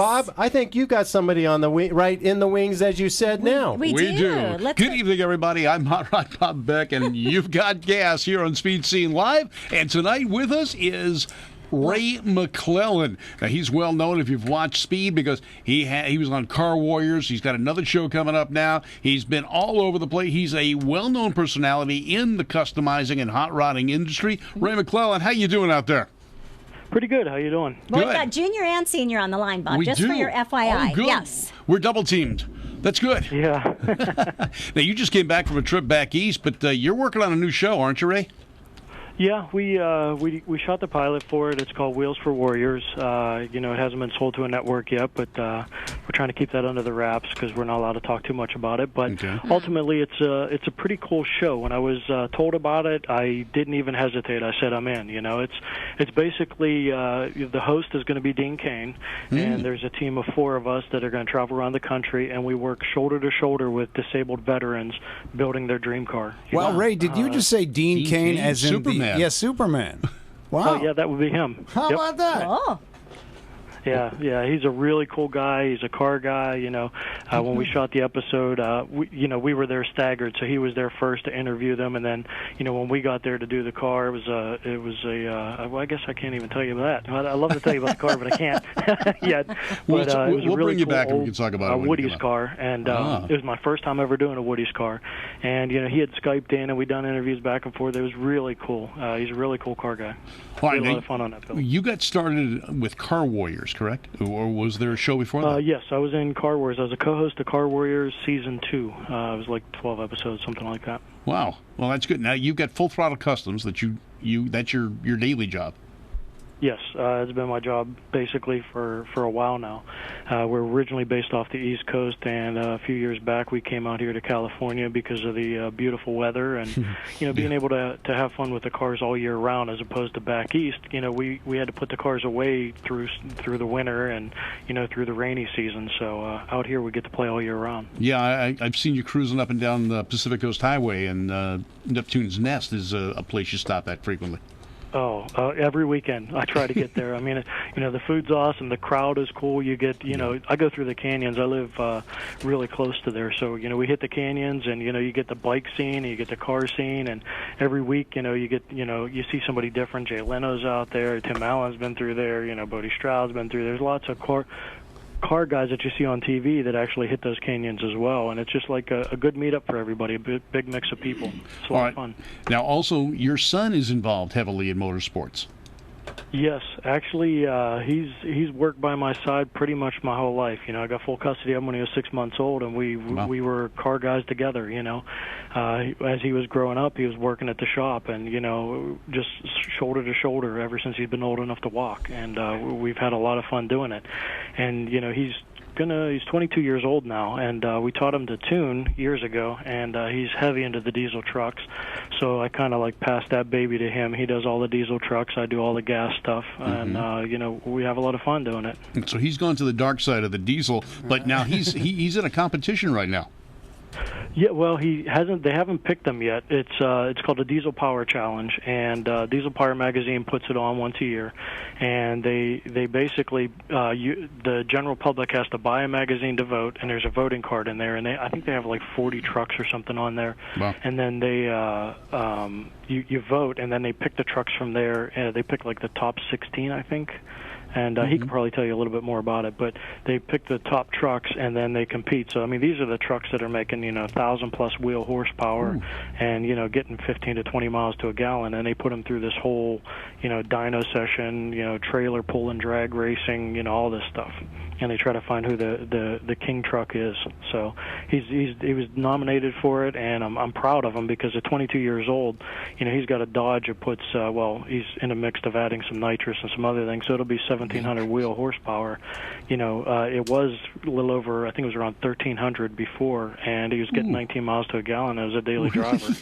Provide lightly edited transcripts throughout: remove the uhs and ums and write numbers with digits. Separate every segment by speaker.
Speaker 1: Bob, I think you've got somebody on the right in the wings, as you said now.
Speaker 2: We do.
Speaker 3: Good evening, everybody. I'm Hot Rod Bob Beck, and you've got gas here on Speed Scene Live. And tonight with us is Ray Mclelland. Now, he's well known if you've watched Speed because he was on Car Warriors. He's got another show coming up now. He's been all over the place. He's a well-known personality in the customizing and hot rodding industry. Ray Mclelland, how you doing out there?
Speaker 4: Pretty good. How you doing?
Speaker 2: Well, we've got junior and senior on the line, Bob, just for your FYI.
Speaker 3: Oh, good.
Speaker 2: Yes.
Speaker 3: We're double teamed. That's good.
Speaker 4: Yeah.
Speaker 3: Now, you just came back from a trip back east, but you're working on a new show, aren't you, Ray?
Speaker 4: Yeah, we shot the pilot for it. It's called Wheels for Warriors. It hasn't been sold to a network yet, but we're trying to keep that under the wraps because we're not allowed to talk too much about it. But ultimately, it's a pretty cool show. When I was told about it, I didn't even hesitate. I said, I'm in. It's basically the host is going to be Dean Cain, and there's a team of 4 of us that are going to travel around the country, and we work shoulder to shoulder with disabled veterans building their dream car.
Speaker 5: Well, Ray, did you just say Dean Cain as in
Speaker 3: Superman?
Speaker 5: Yes, Superman. Wow.
Speaker 4: Oh, yeah, that would be him.
Speaker 5: How about that?
Speaker 2: Oh.
Speaker 4: Yeah, he's a really cool guy. He's a car guy. When we shot the episode, we were there staggered, so he was there first to interview them, and then, when we got there to do the car, it was well, I guess I can't even tell you that. I love to tell you about the car, but I can't yet.
Speaker 3: We'll
Speaker 4: really
Speaker 3: bring you
Speaker 4: cool
Speaker 3: back and we can talk about it.
Speaker 4: Woody's car, and it was my first time ever doing a Woody's car, and he had Skyped in, and we'd done interviews back and forth. It was really cool. He's a really cool car guy. We had a lot of fun on that film.
Speaker 3: You got started with Car Warriors, correct? Or was there a show before that?
Speaker 4: Yes, I was in Car Warriors. I was a co-host of Car Warriors Season 2. It was like 12 episodes, something like that.
Speaker 3: Wow. Well, that's good. Now, you've got Full Throttle Customs that's your daily job.
Speaker 4: Yes, it's been my job basically for a while now. We're originally based off the East Coast, and a few years back we came out here to California because of the beautiful weather and being able to have fun with the cars all year round as opposed to back east. We had to put the cars away through the winter and through the rainy season. So out here we get to play all year round.
Speaker 3: Yeah, I've seen you cruising up and down the Pacific Coast Highway, and Neptune's Nest is a place you stop at frequently.
Speaker 4: Oh, every weekend I try to get there. I mean, the food's awesome. The crowd is cool. You get, I go through the canyons. I live really close to there. So, we hit the canyons and, you get the bike scene and you get the car scene. And every week, you get, you see somebody different. Jay Leno's out there. Tim Allen's been through there. Bodie Stroud's been through. There's lots of car guys that you see on TV that actually hit those canyons as well, and it's just like a good meetup for everybody, a big mix of people. It's a lot of fun.
Speaker 3: Now, also, your son is involved heavily in motorsports.
Speaker 4: Yes, actually, he's worked by my side pretty much my whole life. I got full custody of him when he was 6 months old, and we were car guys together. As he was growing up, he was working at the shop, and just shoulder to shoulder ever since he's been old enough to walk. And we've had a lot of fun doing it. And he's 22 years old now, and we taught him to tune years ago, and he's heavy into the diesel trucks, so I kind of passed that baby to him. He does all the diesel trucks, I do all the gas stuff, and we have a lot of fun doing it.
Speaker 3: And so he's gone to the dark side of the diesel, but now he's in a competition right now.
Speaker 4: Yeah, well, they haven't picked them yet. It's called the Diesel Power Challenge, and Diesel Power magazine puts it on once a year, and they basically the general public has to buy a magazine to vote, and there's a voting card in there, and I think they have like 40 trucks or something on there. Wow. And then they you vote, and then they pick the trucks from there. They pick like the top 16, I think. And he can probably tell you a little bit more about it, but they pick the top trucks and then they compete. So, I mean, these are the trucks that are making, 1,000-plus wheel horsepower and, getting 15 to 20 miles to a gallon. And they put them through this whole, dyno session, trailer pull and drag racing, all this stuff. And they try to find who the king truck is. So he was nominated for it, and I'm proud of him because at 22 years old, he's got a Dodge that puts, he's in a mix of adding some nitrous and some other things, so it'll be 1,700 wheel horsepower. It was a little over, I think it was around 1,300 before, and he was getting 19 miles to a gallon as a daily driver.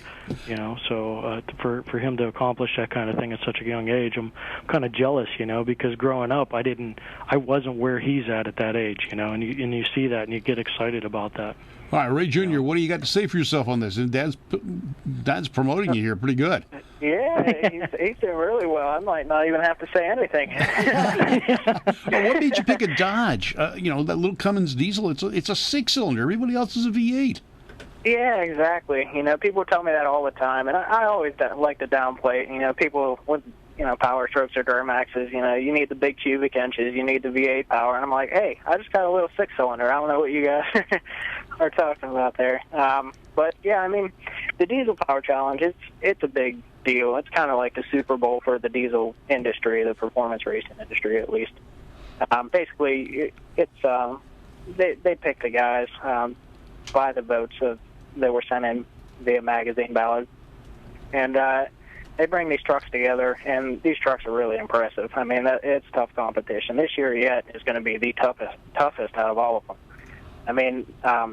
Speaker 4: So for him to accomplish that kind of thing at such a young age, I'm kind of jealous, because growing up, I wasn't where he's at that age, and you see that and you get excited about that.
Speaker 3: All right, Ray Jr., what do you got to say for yourself on this? And Dad's promoting you here pretty good.
Speaker 6: Yeah, he's doing really well. I might not even have to say anything.
Speaker 3: Well, what made you pick a Dodge? You know, that little Cummins diesel, it's a 6-cylinder. Everybody else is a V8.
Speaker 6: Yeah, exactly. You know, people tell me that all the time, and I always like to downplay it. You know, people with, you know, Power Strokes or Duramaxes, you know, you need the big cubic inches, you need the V8 power, and I'm like, hey, I just got a little 6-cylinder. I don't know what you guys are talking about there. But, yeah, I mean, the diesel power challenge, it's a big deal. It's kind of like the Super Bowl for the diesel industry, the performance racing industry at least. Basically, it's they pick the guys by the votes that were sent in via magazine ballot. And they bring these trucks together, and these trucks are really impressive. I mean, it's tough competition. This year yet is going to be the toughest out of all of them. I mean,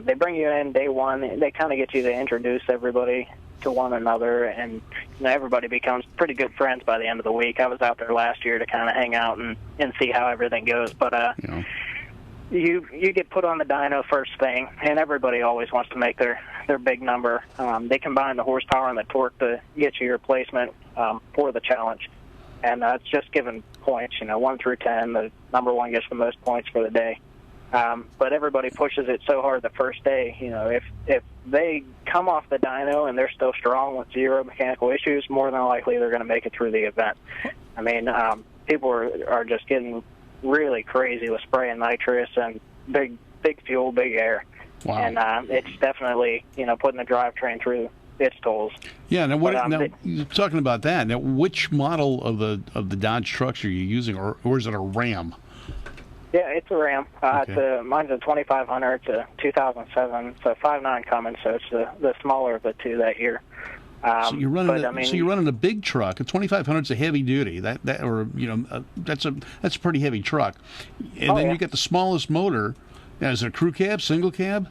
Speaker 6: they bring you in day one. They kind of get you to introduce everybody to one another, and you know, everybody becomes pretty good friends by the end of the week. I was out there last year to kind of hang out and see how everything goes. But
Speaker 3: Yeah.
Speaker 6: you get put on the dyno first thing, and everybody always wants to make their big number. They combine the horsepower and the torque to get you your placement for the challenge. And it's just given points, you know, 1 through 10. The number one gets the most points for the day. But everybody pushes it so hard the first day. You know, if they come off the dyno and they're still strong with 0 mechanical issues, more than likely they're going to make it through the event. I mean, people are just getting really crazy with spraying nitrous and big fuel, big air.
Speaker 3: Wow.
Speaker 6: And it's definitely, you know, putting the drivetrain through its tolls.
Speaker 3: Yeah. Now, now you're talking about that. Now, which model of the Dodge trucks are you using, or is it a Ram?
Speaker 6: Yeah, it's a Ram.
Speaker 3: Okay.
Speaker 6: Mine's a 2500. It's a 2007. It's a 5.9 Cummins, so it's the smaller of the two that year.
Speaker 3: So you're running a big truck. A 2500 is a heavy duty. That's a pretty heavy truck. And then you get the smallest motor. Now, is it a crew cab, single cab?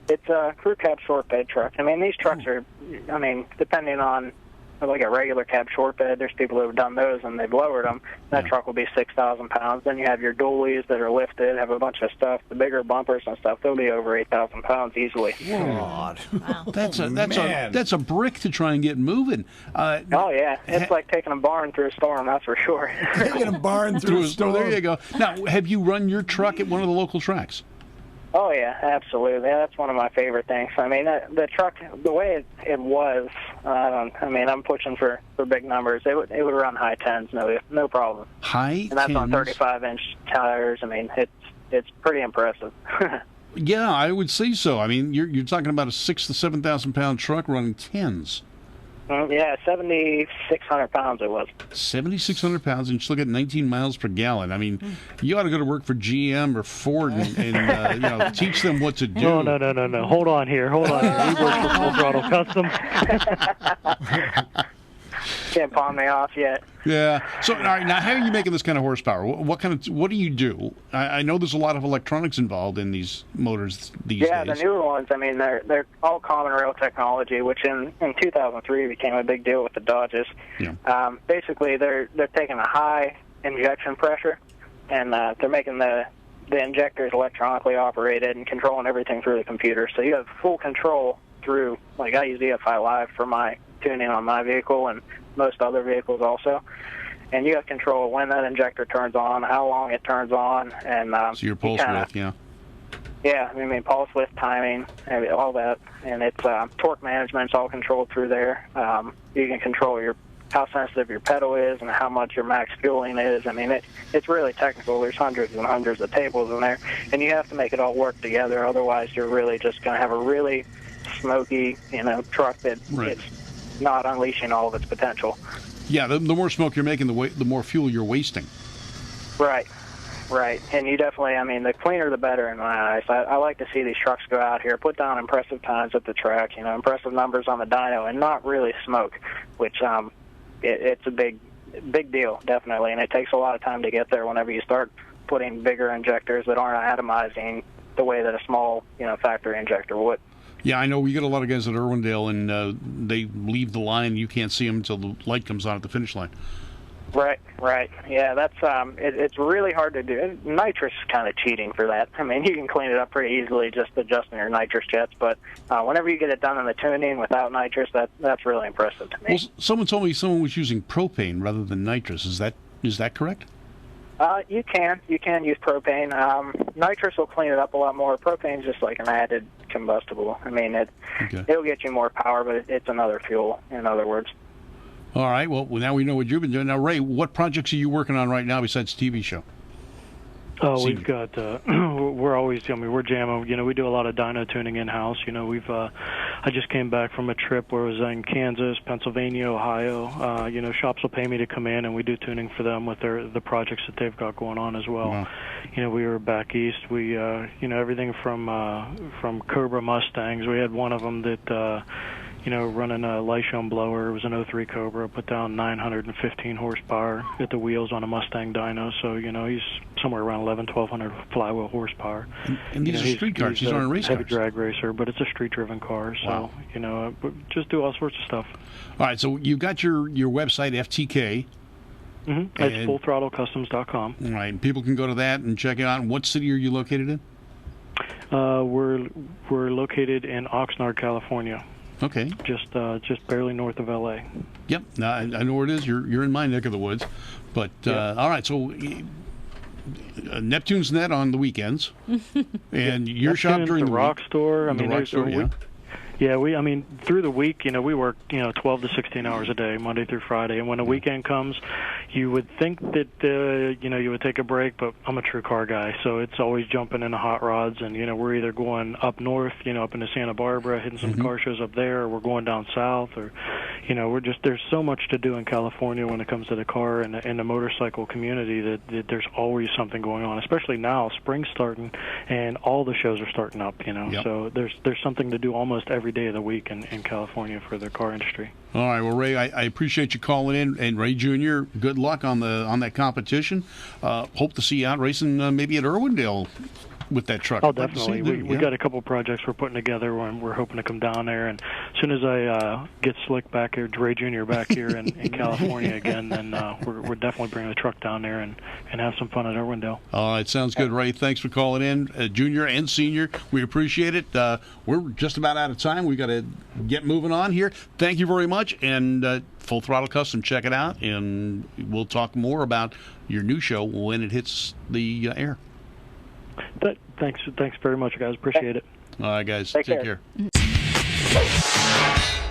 Speaker 6: It's a crew cab short bed truck. I mean, these trucks are, I mean, depending on like a regular cab short bed, there's people who have done those and they've lowered them. That truck will be 6,000 pounds. Then you have your dualies that are lifted, have a bunch of stuff. The bigger bumpers and stuff, they'll be over 8,000 pounds easily.
Speaker 5: God.
Speaker 2: Wow.
Speaker 3: That's a brick to try and get moving.
Speaker 6: Oh yeah, it's like taking a barn through a storm, that's for sure.
Speaker 5: Taking a barn through a storm.
Speaker 3: There you go. Now, have you run your truck at one of the local tracks?
Speaker 6: Oh yeah, absolutely. Yeah, that's one of my favorite things. I mean, the truck, the way it was, I'm pushing for big numbers. It would run high tens, no problem.
Speaker 3: High
Speaker 6: and that's
Speaker 3: 10s?
Speaker 6: On 35-inch tires. I mean, it's pretty impressive.
Speaker 3: Yeah, I would say so. I mean, you're talking about a 6,000 to 7,000 pound truck running 10s.
Speaker 6: Yeah, 7,600 pounds it was.
Speaker 3: 7,600 pounds, and just look at 19 miles per gallon. I mean, you ought to go to work for GM or Ford and teach them what to do.
Speaker 4: No. Hold on here. He works for Full Throttle Custom.
Speaker 6: Can't pawn me off yet.
Speaker 3: Yeah. So, all right, now how are you making this kind of horsepower? What do you do? I know there's a lot of electronics involved in these motors these days.
Speaker 6: Yeah, the newer ones. I mean, they're all common rail technology, which in 2003 became a big deal with the Dodges.
Speaker 3: Yeah.
Speaker 6: Basically, they're taking a high injection pressure, and they're making the injectors electronically operated and controlling everything through the computer. So you have full control through. Like I use EFI Live for my tuning on my vehicle and most other vehicles also, and you have control of when that injector turns on, how long it turns on, and
Speaker 3: so your pulse width, yeah.
Speaker 6: Yeah, I mean pulse width, timing, all that, and it's torque management's all controlled through there. You can control how sensitive your pedal is and how much your max fueling is. I mean, it's really technical. There's hundreds and hundreds of tables in there, and you have to make it all work together. Otherwise, you're really just going to have a really smoky, truck that it's not unleashing all of its potential.
Speaker 3: Yeah, the more smoke you're making, the more fuel you're wasting.
Speaker 6: Right. And you definitely, the cleaner the better in my eyes. I like to see these trucks go out here, put down impressive times at the track, impressive numbers on the dyno, and not really smoke, which it's a big deal, definitely, and it takes a lot of time to get there whenever you start putting bigger injectors that aren't atomizing the way that a small, factory injector would.
Speaker 3: Yeah, I know we get a lot of guys at Irwindale, and they leave the line. You can't see them until the light comes on at the finish line.
Speaker 6: Right. Yeah, that's it's really hard to do. And nitrous is kind of cheating for that. I mean, you can clean it up pretty easily just adjusting your nitrous jets, but whenever you get it done in the tuning without nitrous, that's really impressive to me.
Speaker 3: Well, someone told me someone was using propane rather than nitrous. Is that correct?
Speaker 6: You can use propane. Nitrous will clean it up a lot more. Propane's just like an added combustible. I mean, it'll get you more power, but it's another fuel, in other words.
Speaker 3: All right. Well, now we know what you've been doing. Now, Ray, what projects are you working on right now besides the TV show?
Speaker 4: Oh, we've got. We're always. I mean, we're jamming. You know, we do a lot of dyno tuning in house. You know, we've. I just came back from a trip where I was in Kansas, Pennsylvania, Ohio. You know, shops will pay me to come in, and we do tuning for them with the projects that they've got going on as well.
Speaker 3: Wow.
Speaker 4: You know, we were back east. We, you know, everything from Cobra Mustangs. We had one of them that. You know, running a Lyshon blower. It was an 03 Cobra, put down 915 horsepower at the wheels on a Mustang dyno. So, you know, he's somewhere around 1,200 flywheel horsepower.
Speaker 3: And these are street cars. These aren't race
Speaker 4: cars. Heavy
Speaker 3: cars.
Speaker 4: drag racer, but it's a street-driven car. So,
Speaker 3: wow.
Speaker 4: You know, just do all sorts of stuff.
Speaker 3: All right, so you've got your website, FTK.
Speaker 4: Mm-hmm. It's fullthrottlecustoms.com.
Speaker 3: All right, and people can go to that and check it out. What city are you located in?
Speaker 4: We're located in Oxnard, California.
Speaker 3: Okay.
Speaker 4: Just barely north of L.A.
Speaker 3: Yep. Now, I know where it is. You're in my neck of the woods. But, all right, so Neptune's Net on the weekends. And your shop during the
Speaker 4: Rock Store. I mean,
Speaker 3: Rock Store, yeah.
Speaker 4: Yeah, I mean, through the week, you know, we work, 12 to 16 hours a day, Monday through Friday. And when the weekend comes, you would think that, you would take a break, but I'm a true car guy, so it's always jumping into hot rods. And, we're either going up north, up into Santa Barbara, hitting some car shows up there, or we're going down south, or, there's so much to do in California when it comes to the car and the motorcycle community that there's always something going on, especially now. Spring's starting, and all the shows are starting up,
Speaker 3: Yep.
Speaker 4: So there's something to do almost every day of the week in California for the car industry.
Speaker 3: All right, well, Ray, I appreciate you calling in, and Ray Jr., good luck on that competition. Hope to see you out racing maybe at Irwindale with that truck.
Speaker 4: Oh, definitely. We got a couple projects we're putting together, and we're hoping to come down there. And as soon as I get Slick back here, Ray Jr. back here in California again, then we're definitely bringing the truck down there and have some fun at Irwindale.
Speaker 3: All right, sounds good, Ray. Thanks for calling in, Junior and Senior. We appreciate it. We're just about out of time. We got to get moving on here. Thank you very much, and Full Throttle Custom, check it out, and we'll talk more about your new show when it hits the air.
Speaker 4: Thanks very much, guys. Appreciate it.
Speaker 3: All right, guys.
Speaker 6: Take
Speaker 3: care.